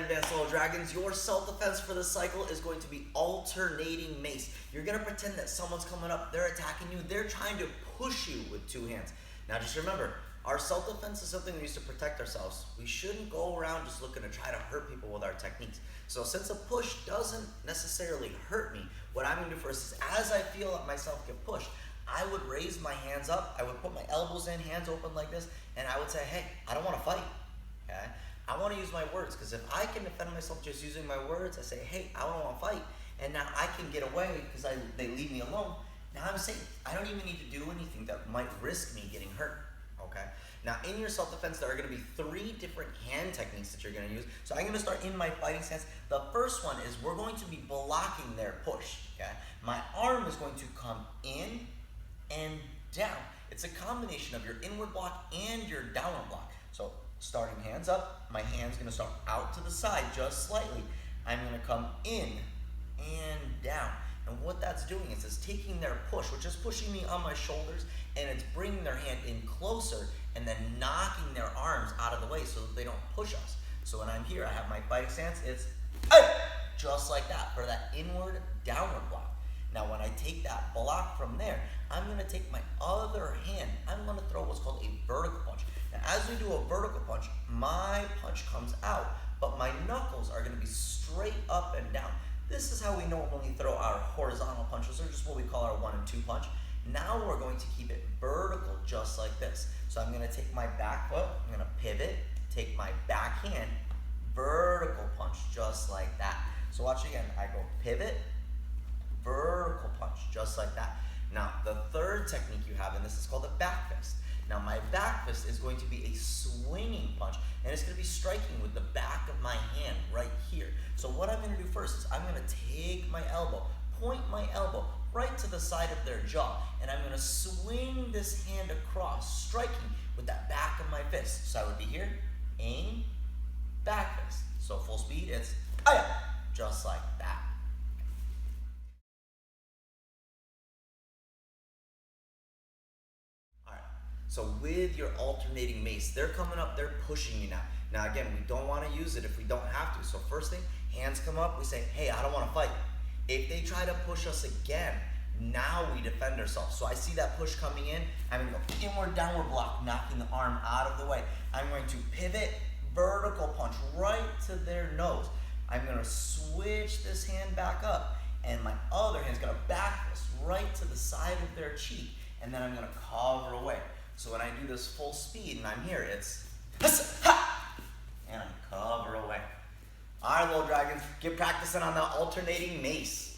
advanced little dragons. Your self-defense for this cycle is going to be alternating mace. You're going to pretend that someone's coming up, they're attacking you, they're trying to push you with two hands. Now just remember, our self-defense is something we use to protect ourselves. We shouldn't go around just looking to try to hurt people with our techniques. So since a push doesn't necessarily hurt me, what I'm going to do first is as I feel myself get pushed, I would raise my hands up, I would put my elbows in, hands open like this, and I would say, hey, I don't want to fight. Okay? I want to use my words, because if I can defend myself just using my words, I say, hey, I don't want to fight, and now I can get away because they leave me alone. Now I'm safe. I don't even need to do anything that might risk me getting hurt. Okay? Now in your self-defense, there are going to be 3 different hand techniques that you're going to use. So I'm going to start in my fighting stance. The first one is we're going to be blocking their push. Okay? My arm is going to come in and down. It's a combination of your inward block and your downward block. So starting hands up, my hand's going to start out to the side just slightly. I'm going to come in and down. And what that's doing is it's taking their push, which is pushing me on my shoulders, and it's bringing their hand in closer and then knocking their arms out of the way so that they don't push us. So when I'm here, I have my fighting stance, it's just like that for that inward downward block. Now when I take that block from there, I'm going to take my other hand, I'm going to throw what's called a vertical punch. Now as we do a vertical punch, my punch comes out, but my knuckles are going to be straight up and down. This is how we normally throw our horizontal punches, or just what we call our 1 and 2 punch. Now we're going to keep it vertical just like this. So I'm going to take my back foot, I'm going to pivot, take my back hand, vertical punch just like that. So watch again, I go pivot, vertical punch just like that. Now the third technique you have in this is called a back fist. Now my back fist is going to be a swinging punch, and it's going to be striking with the back of my hand right here. So what I'm going to do first is I'm going to take my elbow, point my elbow right to the side of their jaw, and I'm going to swing this hand across, striking with that back of my fist. So I would be here, aim, back fist. So full speed, it's just like that. So with your alternating mace, they're coming up, they're pushing you now. Now again, we don't want to use it if we don't have to. So first thing, hands come up, we say, hey, I don't want to fight. If they try to push us again, now we defend ourselves. So I see that push coming in, I'm going to go inward, downward block, knocking the arm out of the way. I'm going to pivot, vertical punch right to their nose. I'm going to switch this hand back up, and my other hand's going to back fist right to the side of their cheek, and then I'm going to cover away. So when I do this full speed and I'm here, it's and I cover away. All right, little dragons, get practicing on the alternating mace.